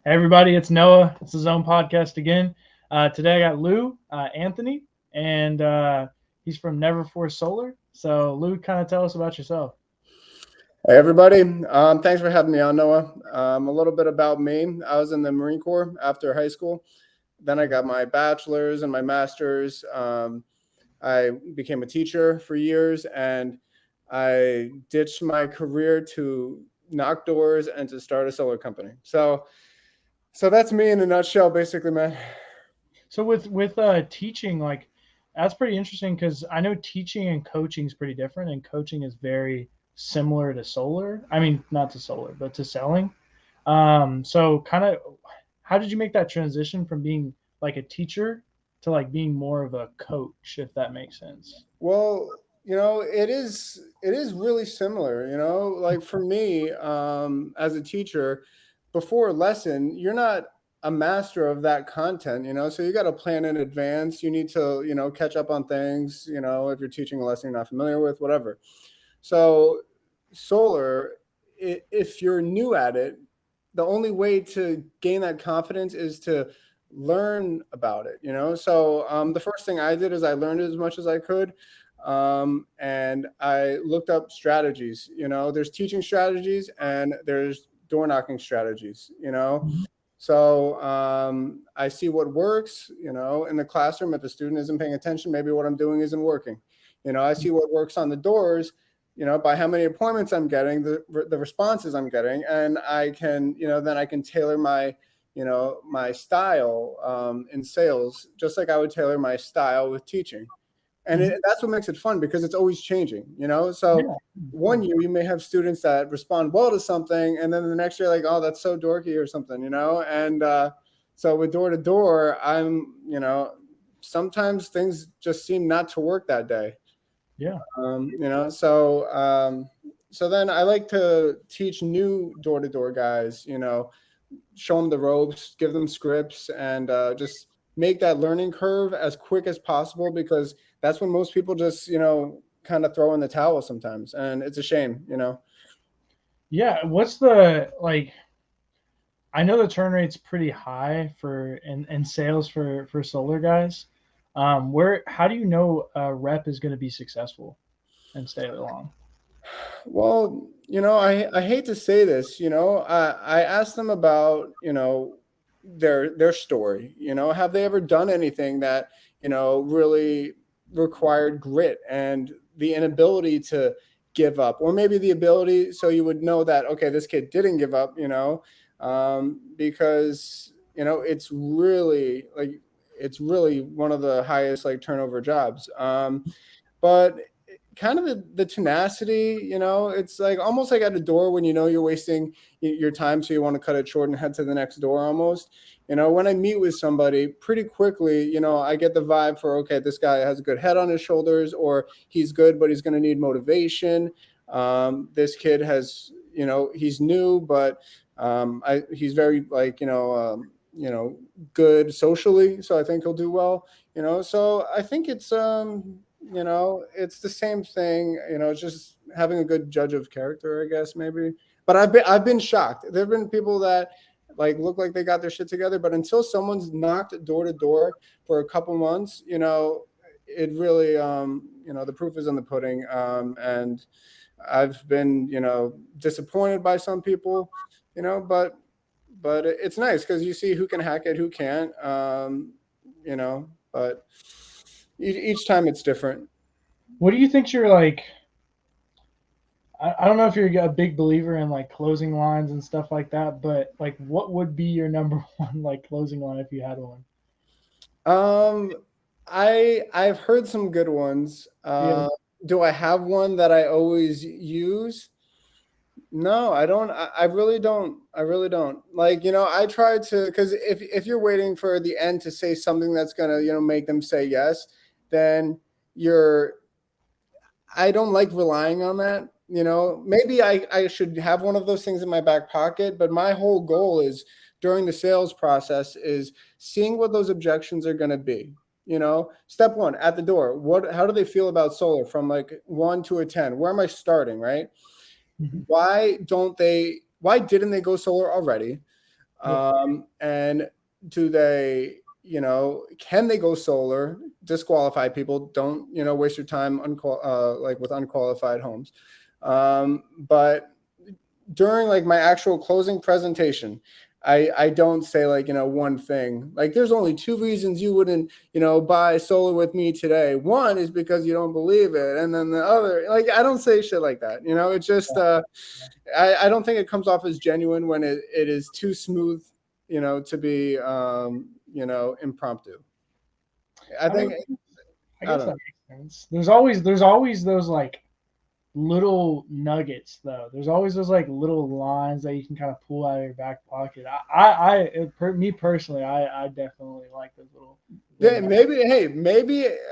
Hey everybody, it's Noah. It's the Zone Podcast again. Today I got Lou, Anthony, and he's from Never Force Solar. So Lou, kind of tell us about yourself. Hey everybody, thanks for having me on, Noah. A little bit about me. I was in the Marine Corps after high school. Then I got my bachelor's and my master's. I became a teacher for years, and I ditched my career to knock doors and to start a solar company. So that's me in a nutshell, basically, man. So with teaching, like that's pretty interesting because I know teaching and coaching is pretty different, and coaching is very similar to solar. I mean, not to solar, but to selling. So kind of, how did you make that transition from being like a teacher to like being more of a coach, if that makes sense? Well, it is really similar. Like for me, as a teacher, before a lesson, you're not a master of that content. So you got to plan in advance. You need to catch up on things. If you're teaching a lesson you're not familiar with, whatever. So solar, if you're new at it, the only way to gain that confidence is to learn about it. So the first thing I did is I learned as much as I could, and I looked up strategies. There's teaching strategies and there's door knocking strategies. Mhm. So I see what works in the classroom. If a student isn't paying attention, maybe what I'm doing isn't working. I see what works on the doors, by how many appointments I'm getting, the responses I'm getting, and I can, then I can tailor my style in sales, just like I would tailor my style with teaching. And Mhm. that's what makes it fun because it's always changing. So Yeah. one year you may have students that respond well to something, and then the next year, like, oh, that's so dorky or something. And so with door to door, sometimes things just seem not to work that day. Yeah. Um, you know, so so then I like to teach new door to door guys. Show them the ropes, give them scripts, and just make that learning curve as quick as possible because that's when most people just kind of throw in the towel sometimes, and it's a shame. Yeah. What's the like? I know the turn rate's pretty high for and sales for solar guys. Where how do you know a rep is going to be successful and stay long? Well, I hate to say this. I asked them about their story. Have they ever done anything that really required grit and the inability to give up, or maybe the ability so you would know that okay, this kid didn't give up. Because it's really one of the highest like turnover jobs. But kind of the tenacity, it's like almost like at a door when you're wasting your time, so you want to cut it short and head to the next door almost. When I meet with somebody pretty quickly, I get the vibe for okay, this guy has a good head on his shoulders, or he's good but he's going to need motivation. This kid has, he's new but he's very like good socially, so I think he'll do well. So I think it's the same thing. It's just having a good judge of character, I guess, maybe. But I've been shocked. There have been people that like look like they got their shit together, but until someone's knocked door to door for a couple months, it really the proof is in the pudding. And I've been disappointed by some people, but it's nice because you see who can hack it, who can't. But each time it's different. What do you think you're like? I don't know if you're a big believer in like closing lines and stuff like that, but like what would be your number one like closing line if you had one? Um, I've heard some good ones. Yeah. Do I have one that I always use? No, I don't. I really don't. I really don't. Like, I try to, because if you're waiting for the end to say something that's gonna, make them say yes, then you're I don't like relying on that. Maybe I should have one of those things in my back pocket, but my whole goal is during the sales process is seeing what those objections are going to be. Step one at the door. How do they feel about solar from like 1 to a 10? Where am I starting? Right? Mhm. Why didn't they go solar already? Yep. And do they, can they go solar? Disqualify people. Don't, waste your time like with unqualified homes. But during like my actual closing presentation, I don't say like, one thing. Like there's only two reasons you wouldn't, buy solar with me today. One is because you don't believe it. And then the other, like, I don't say shit like that. It's just, I don't think it comes off as genuine when it is too smooth, to be, impromptu. I I think, mean, I I guess don't that know. makes sense. There's always those like little nuggets though. There's always those like little lines that you can kind of pull out of your back pocket. Me personally, I definitely like those little Yeah, nuggets.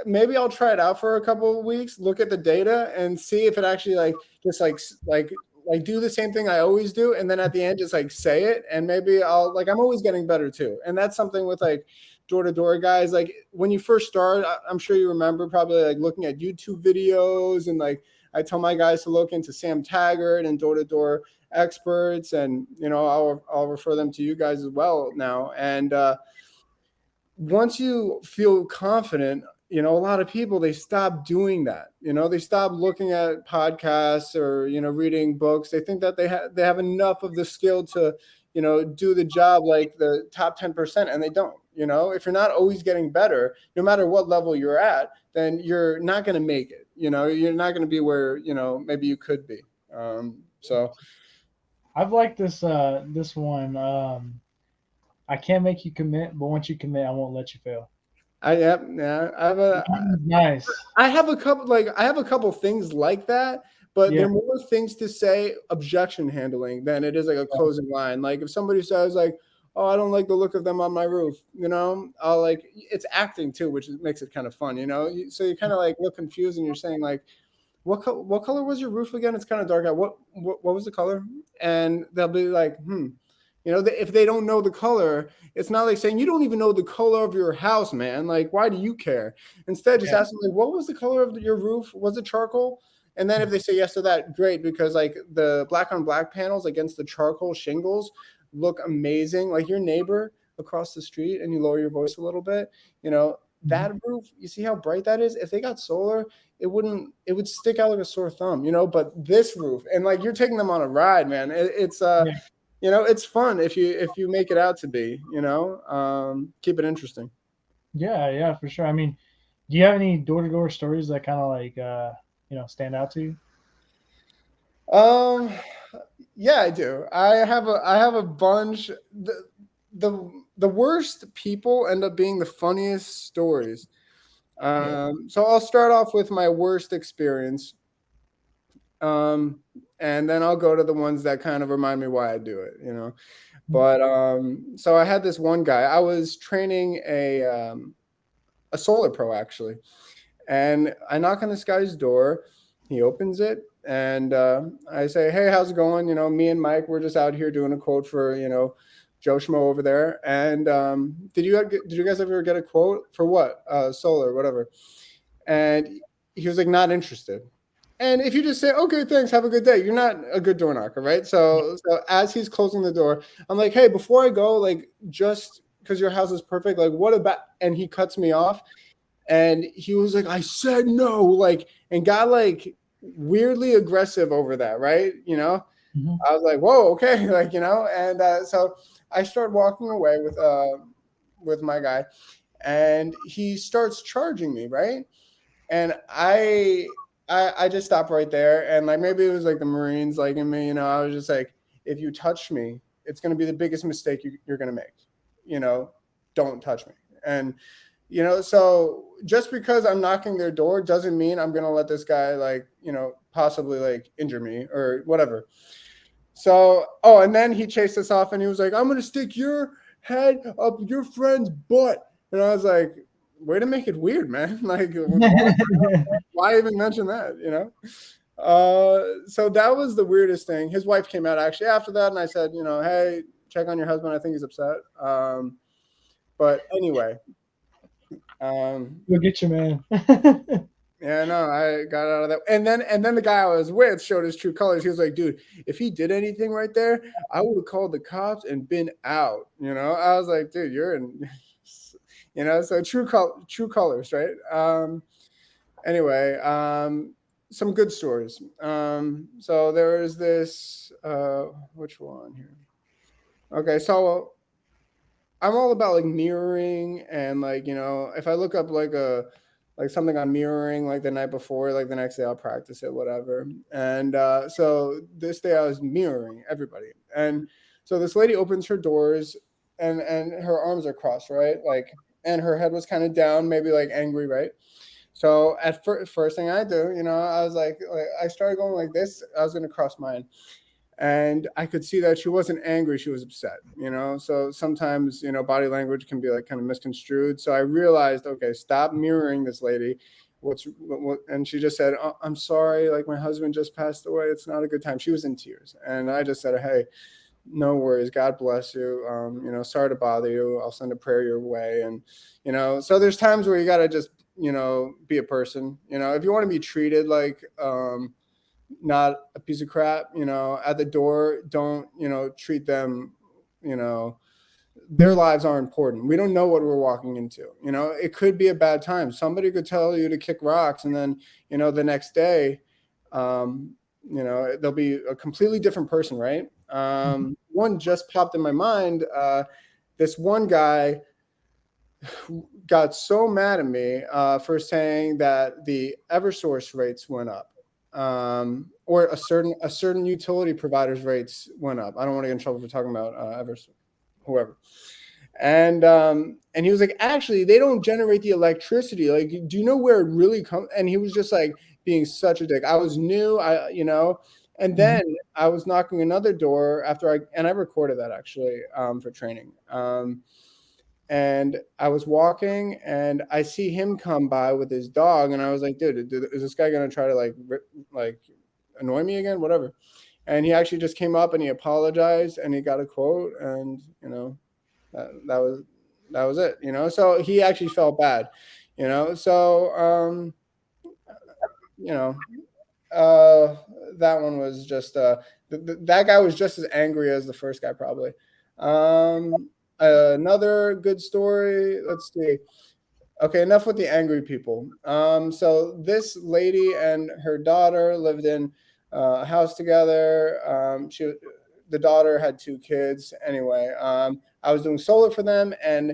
maybe I'll try it out for a couple of weeks, look at the data and see if it actually like just like do the same thing I always do, and then at the end just like say it, and maybe I'll like I'm always getting better too. And that's something with like door to door guys. Like when you first start, I'm sure you remember probably like looking at YouTube videos, and like I tell my guys to look into Sam Taggart and door to door experts, and I'll refer them to you guys as well now. And once you feel confident, a lot of people, they stop doing that. They stop looking at podcasts or, reading books. They think that they have enough of the skill to, do the job like the top 10%, and they don't. If you're not always getting better, no matter what level you're at, then you're not going to make it. You're not going to be where, maybe you could be. So I've liked this one. I can't make you commit, but once you commit, I won't let you fail. yeah, Nice. I have a couple things like that, but Yeah. they're more things to say objection handling than it is like a closing line. Like if somebody says like, "Oh, I don't like the look of them on my roof," I'll like it's acting too, which makes it kind of fun. So you kind of like look confused and you're saying like, what color was your roof again? It's kind of dark out. What was the color?" And they'll be like, "Hmm." If they don't know the color, it's not like saying you don't even know the color of your house, man. Like, why do you care? Instead, just Yeah. ask them like, what was the color of your roof? Was it charcoal? And then if they say yes to that, great, because like the black on black panels against the charcoal shingles look amazing. Like your neighbor across the street, and you lower your voice a little bit, Mhm. that roof, you see how bright that is? If they got solar, it would stick out like a sore thumb. But this roof, and like you're taking them on a ride, man. Yeah. It's fun if you make it out to be, keep it interesting. Yeah. Yeah. For sure. I mean, do you have any door to door stories that kind of like stand out to you? Um, yeah, I do. I have a bunch. The worst people end up being the funniest stories. Yeah. So I'll start off with my worst experience. Um, and then I'll go to the ones that kind of remind me why I do it. But so I had this one guy. I was training a solar pro actually, and I knock on this guy's door. He opens it, and I say, "Hey, how's it going? Me and Mike, we're just out here doing a quote for Joe Schmo over there. And did you guys ever get a quote for what? Solar, whatever." And he was like, "Not interested." And if you just say, "Okay, thanks, have a good day," you're not a good door knocker, right? So as he's closing the door, I'm like, "Hey, before I go, like, just because your house is perfect, like, what about?" And he cuts me off, and he was like, "I said no," like, and got like weirdly aggressive over that, right? Mhm. I was like, "Whoa, okay," like, and so I start walking away with my guy, and he starts charging me, right? And I just stopped right there, and like maybe it was like the Marines, like in me, I was just like, if you touch me, it's going to be the biggest mistake you're going to make. You know, don't touch me. And so just because I'm knocking their door doesn't mean I'm going to let this guy like possibly like injure me or whatever. So, oh, and then he chased us off, and he was like, "I'm going to stick your head up your friend's butt." And I was like, way to make it weird, man. Like, why even mention that? So that was the weirdest thing. His wife came out actually after that, and I said, "Hey, check on your husband. I think he's upset." But anyway, um, Go get you, man. Yeah, no, I got out of that. And then the guy I was with showed his true colors. He was like, dude, if he did anything right there, I would have called the cops and been out. I was like, dude, you're in so true colors, right? Anyway, some good stories. So there was this which one here? Okay, so I'm all about like mirroring and like if I look up like something I'm mirroring like the night before, like the next day I'll practice it, whatever. And so this day I was mirroring everybody, and so this lady opens her doors, and her arms are crossed, right, like, and her head was kind of down, maybe like angry, right? So at first thing I do, I was like I started going like this. I was gonna cross mine, and I could see that she wasn't angry, she was upset. So sometimes body language can be like kind of misconstrued. So I realized, okay, stop mirroring this lady. And she just said, oh, I'm sorry, like my husband just passed away, it's not a good time. She was in tears, and I just said, hey, no worries, God bless you, sorry to bother you, I'll send a prayer your way. And so there's times where you got to just be a person. If you want to be treated like not a piece of crap, at the door, don't, treat them, you know, their lives are important. We don't know what we're walking into. It could be a bad time. Somebody could tell you to kick rocks, and then, the next day, they'll be a completely different person, right? One just popped in my mind. This one guy got so mad at me for saying that the Eversource rates went up, or a certain utility provider's rates went up. I don't want to get in trouble for talking about Eversource, whoever. And he was like, actually, they don't generate the electricity. Like, do you know where it really comes? And he was just like being such a dick. I was new, and then I was knocking another door after I recorded that actually for training. And I was walking, and I see him come by with his dog, and I was like, dude, is this guy gonna try to like annoy me again? Whatever. And he actually just came up and he apologized and he got a quote, and that was it. So he actually felt bad. So you know that one was just that guy was just as angry as the first guy, probably. Another good story, let's see. Okay, enough with the angry people. So this lady and her daughter lived in a house together. The daughter had 2 kids. Anyway, I was doing solar for them, and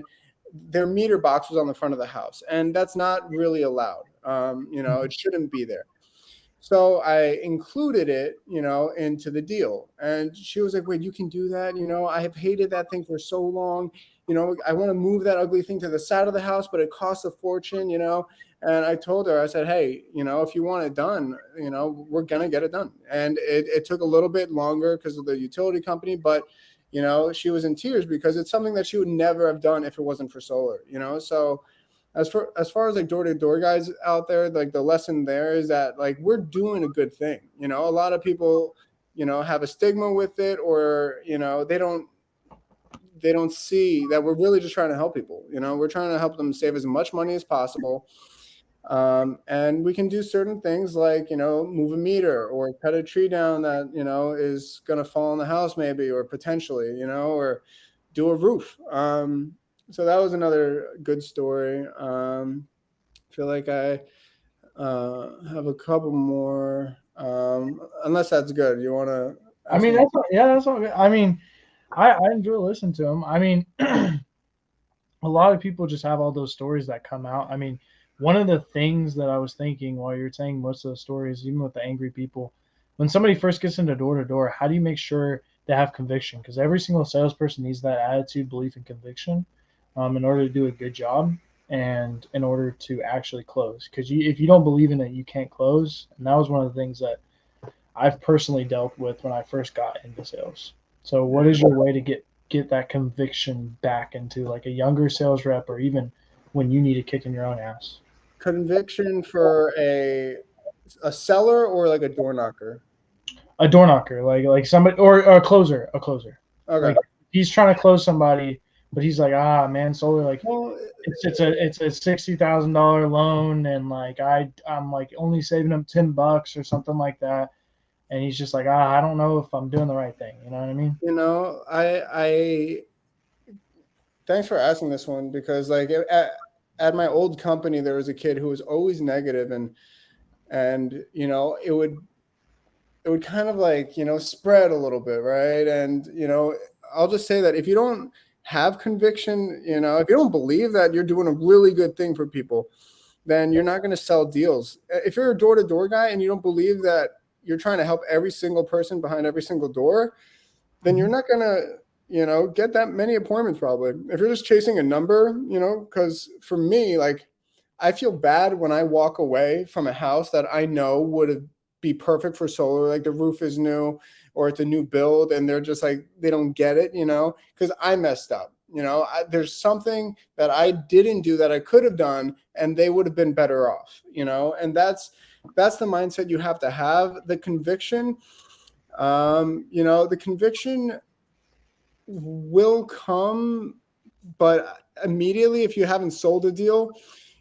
their meter box was on the front of the house, and that's not really allowed. It shouldn't be there. So I included it, into the deal. And she was like, wait, you can do that? I have hated that thing for so long. I want to move that ugly thing to the side of the house, but it costs a fortune. And I told her, I said, hey, if you want it done, we're going to get it done. And it took a little bit longer because of the utility company, but, she was in tears because it's something that she would never have done if it wasn't for solar, So as far as like door-to-door guys out there, like the lesson there is that like we're doing a good thing. A lot of people, have a stigma with it, or they don't see that we're really just trying to help people. We're trying to help them save as much money as possible. And we can do certain things like, move a meter or cut a tree down that, is going to fall on the house maybe, or potentially, or do a roof. So that was another good story. Feel like I have a couple more, unless that's good. You want to? I mean, that's all good. I mean, I enjoy listening to them. I mean, a lot of people just have all those stories that come out. I mean, one of the things that I was thinking while you're saying most of the stories, even with the angry people, when somebody first gets into door to door, how do you make sure they have conviction? Because every single salesperson needs that attitude, belief, and conviction in order to do a good job and in order to actually close. Because if you don't believe in it, you can't close. And that was one of the things that I've personally dealt with when I first got into sales. So, what is your way to get that conviction back into like a younger sales rep, or even when you need a kick in your own ass? Conviction for a seller or like a door knocker? A door knocker, like somebody, or a closer, Okay. Like he's trying to close somebody, but he's like, ah, man, solar, like Well, it's a $60,000 loan, and like I'm like only saving him $10 or something like that, and he's just like, I don't know if I'm doing the right thing. You know what I mean? I thanks for asking this one, because like at my old company there was a kid who was always negative, and it would kind of like spread a little bit, right? And I'll just say that if you don't have conviction, if you don't believe that you're doing a really good thing for people, then you're not going to sell deals. If you're a door-to-door guy and you don't believe that you're trying to help every single person behind every single door, then you're not going to get that many appointments probably. If you're just chasing a number, because for me, like, I feel bad when I walk away from a house that I know would be perfect for solar, like the roof is new or it's a new build, and they're just like, they don't get it, because I messed up. There's something that I didn't do that I could have done, and they would have been better off, and that's the mindset you have to have. The conviction, the conviction will come, but immediately, if you haven't sold a deal,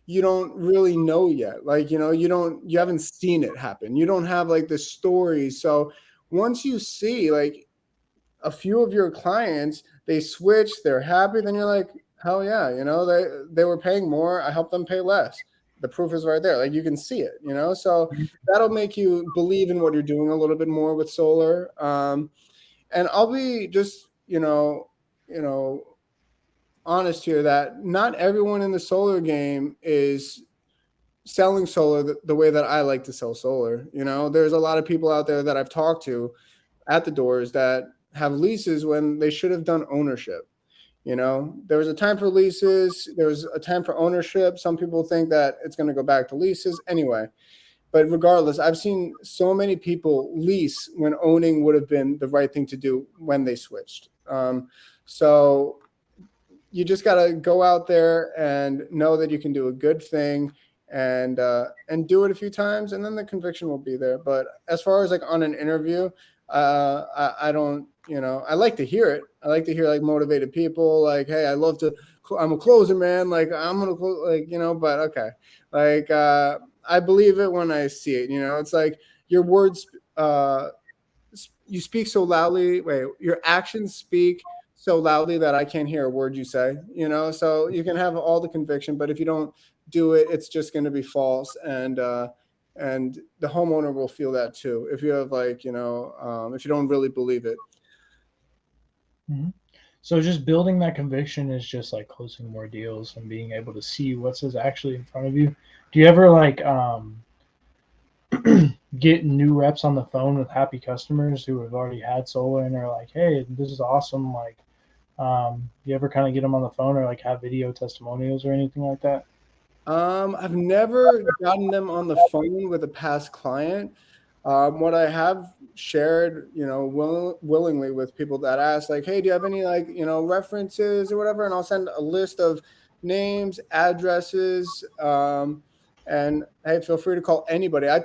you don't really know yet. Like, you haven't seen it happen. You don't have like the story. So once you see like a few of your clients, they switch, they're happy, then you're like, hell yeah, they were paying more, I helped them pay less. The proof is right there. Like, you can see it, so that'll make you believe in what you're doing a little bit more with solar. And I'll be just, honest here, that not everyone in the solar game is selling solar the way that I like to sell solar. There's a lot of people out there that I've talked to at the doors that have leases when they should have done ownership. There was a time for leases, there was a time for ownership. Some people think that it's going to go back to leases anyway. But regardless, I've seen so many people lease when owning would have been the right thing to do when they switched. So you just got to go out there and know that you can do a good thing, and do it a few times, and then the conviction will be there. But as far as like on an interview, I don't, I like to hear it. I like to hear like motivated people like, hey, I'm a closer, man. Like, I'm going to close, like, but okay. Like, I believe it when I see it, it's like your words, you speak so loudly. Your actions speak so loudly that I can't hear a word you say, so you can have all the conviction, but if you don't do it, it's just going to be false. And the homeowner will feel that too. If you have like, if you don't really believe it. Mm-hmm. So just building that conviction is just like closing more deals and being able to see what's actually in front of you. Do you ever like get new reps on the phone with happy customers who have already had solar and they're like, hey, this is awesome? Like, you ever kind of get them on the phone or like have video testimonials or anything like that? I've never gotten them on the phone with a past client. What I have shared, willingly with people that ask, like, hey, do you have any like, references or whatever? And I'll send a list of names, addresses, and hey, feel free to call anybody. I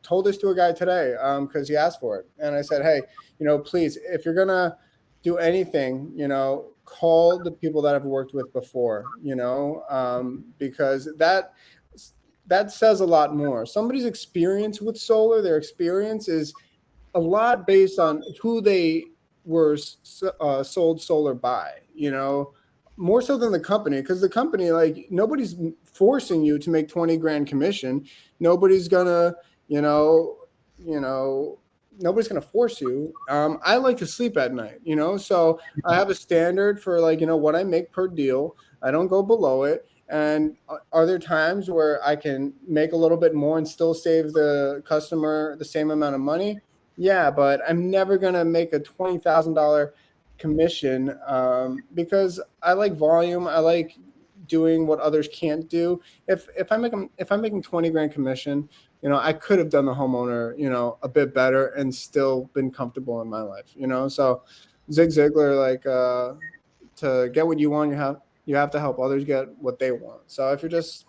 told this to a guy today because he asked for it, and I said, hey, please, if you're gonna do anything, call the people that I've worked with before, because that says a lot more. Somebody's experience with solar, their experience is a lot based on who they were sold solar by, more so than the company, because the company, like, nobody's forcing you to make 20 grand commission. Nobody's gonna, nobody's going to force you. I like to sleep at night, so I have a standard for like, what I make per deal. I don't go below it. And are there times where I can make a little bit more and still save the customer the same amount of money? Yeah, but I'm never going to make a $20,000 commission because I like volume. I like doing what others can't do. If I'm making 20 grand commission, I could have done the homeowner, a bit better and still been comfortable in my life, So Zig Ziglar, like, to get what you want, you have to help others get what they want. So if you're just,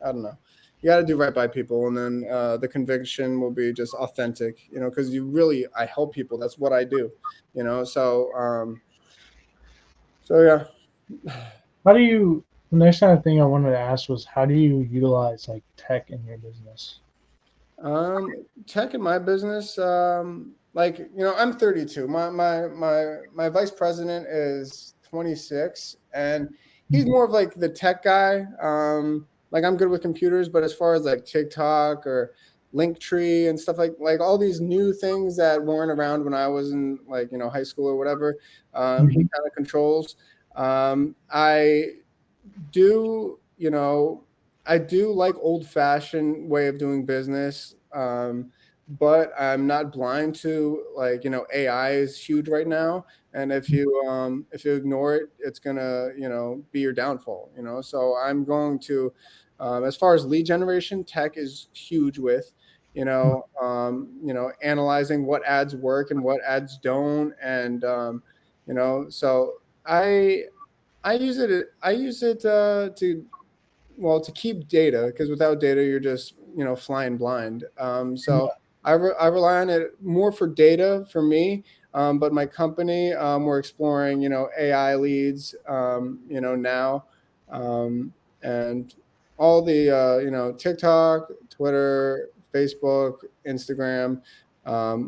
I don't know, you got to do right by people, and then the conviction will be just authentic, because I help people. That's what I do, So yeah. How do you The next kind of thing I wanted to ask was, how do you utilize like tech in your business? Tech in my business, like, I'm 32. My vice president is 26, and he's more of like the tech guy. Like, I'm good with computers, but as far as like TikTok or Linktree and stuff, like all these new things that weren't around when I was in, like, high school or whatever, he Mhm. kind of controls. I do, I do like old fashioned way of doing business. But I'm not blind to, like, AI is huge right now. And if you ignore it, it's gonna, be your downfall, So I'm going to, as far as lead generation, tech is huge with, analyzing what ads work and what ads don't. And so I I use it to, well, to keep data, because without data you're just, flying blind. So I rely on it more for data for me. But my company, we're exploring, AI leads, now, and all the, TikTok, Twitter, Facebook, Instagram.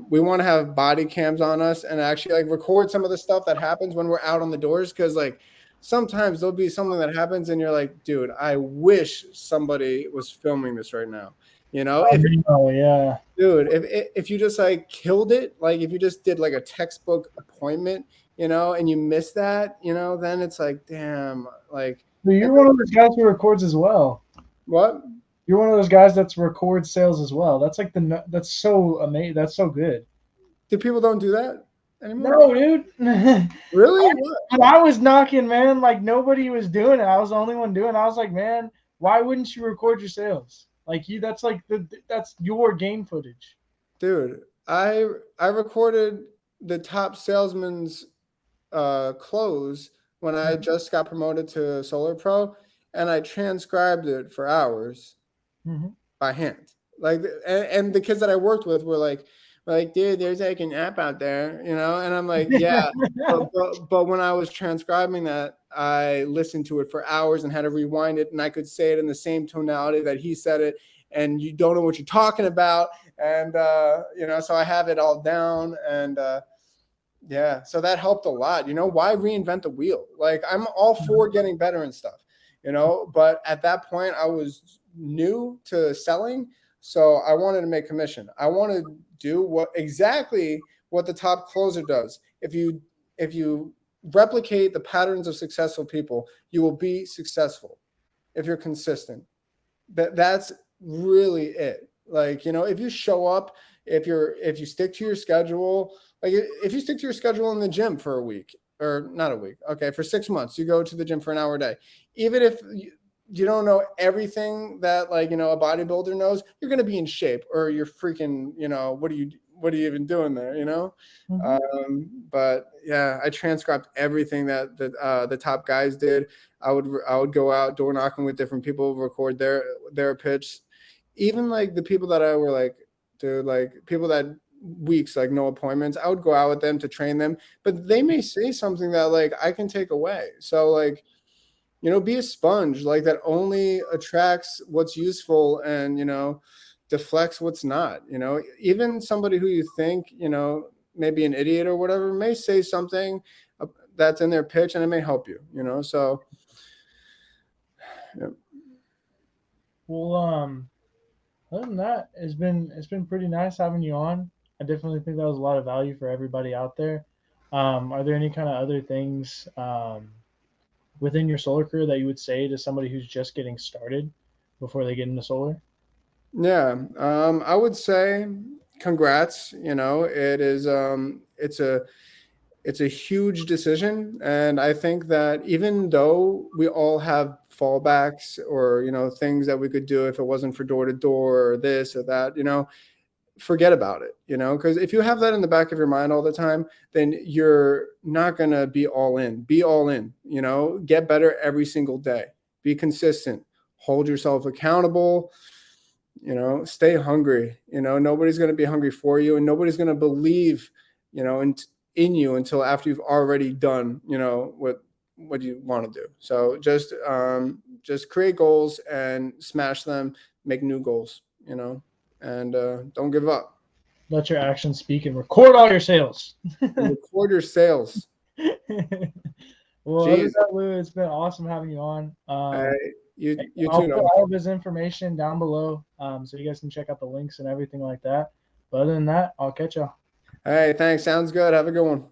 We want to have body cams on us and actually like record some of the stuff that happens when we're out on the doors, because like sometimes there'll be something that happens and you're like, dude, I wish somebody was filming this right now. If Oh yeah. dude, if you just like killed it, like if you just did like a textbook appointment, and you miss that, then it's like, damn, like, So and you're one of those guys who records as well. what? You're one of those guys that's records sales as well. That's like that's so amazing. That's so good. Do people don't do that anymore? No, dude. when Really? What? I was knocking, man, like nobody was doing it. I was the only one doing it. I was like, man, why wouldn't you record your sales? Like you, that's like that's your game footage. Dude, I recorded the top salesman's close when I just got promoted to Solar Pro, and I transcribed it for hours Mm-hmm. by hand. Like, and the kids that I worked with were like, dude, there's like an app out there, and I'm like, yeah. But when I was transcribing that, I listened to it for hours and had to rewind it, and I could say it in the same tonality that he said it, and you don't know what you're talking about. And so I have it all down. And yeah, so that helped a lot. Why reinvent the wheel? Like, I'm all for getting better and stuff, but at that point I was new to selling, so I wanted to make commission. I want to do what the top closer does. If you replicate the patterns of successful people, you will be successful if you're consistent. That's really it. Like, if you show up, if you stick to your schedule, like if you stick to your schedule in the gym for a week, or not a week, okay, for 6 months, you go to the gym for an hour a day, even if you don't know everything that, like, a bodybuilder knows, you're going to be in shape, or you're freaking, what are you even doing there, Mm-hmm. But yeah, I transcribed everything that the top guys did. I would go out door knocking with different people, record their pitch, even like the people that I were like, dude, like people that weeks, like no appointments, I would go out with them to train them, but they may say something that like I can take away. So like, be a sponge, like that only attracts what's useful and, deflects what's not. Even somebody who you think, maybe an idiot or whatever, may say something that's in their pitch, and it may help you, so yeah. Well, other than that, it's been pretty nice having you on. I definitely think that was a lot of value for everybody out there. Are there any kind of other things within your solar career that you would say to somebody who's just getting started before they get into solar? Yeah, I would say congrats. It's a huge decision, and I think that even though we all have fallbacks, or things that we could do if it wasn't for door to door or this or that, forget about it. Because if you have that in the back of your mind all the time, then you're not gonna be all in. Be all in. Get better every single day. Be consistent. Hold yourself accountable. Stay hungry. Nobody's going to be hungry for you, and nobody's going to believe in you until after you've already done what want to do. So just create goals and smash them, make new goals, and don't give up. Let your actions speak and record all your sales. And record your sales. Well, other than that, Lou, it's been awesome having you on. You I'll too. put all of his information down below, so you guys can check out the links and everything like that. But other than that, I'll catch y'all. All right, thanks. Sounds good. Have a good one.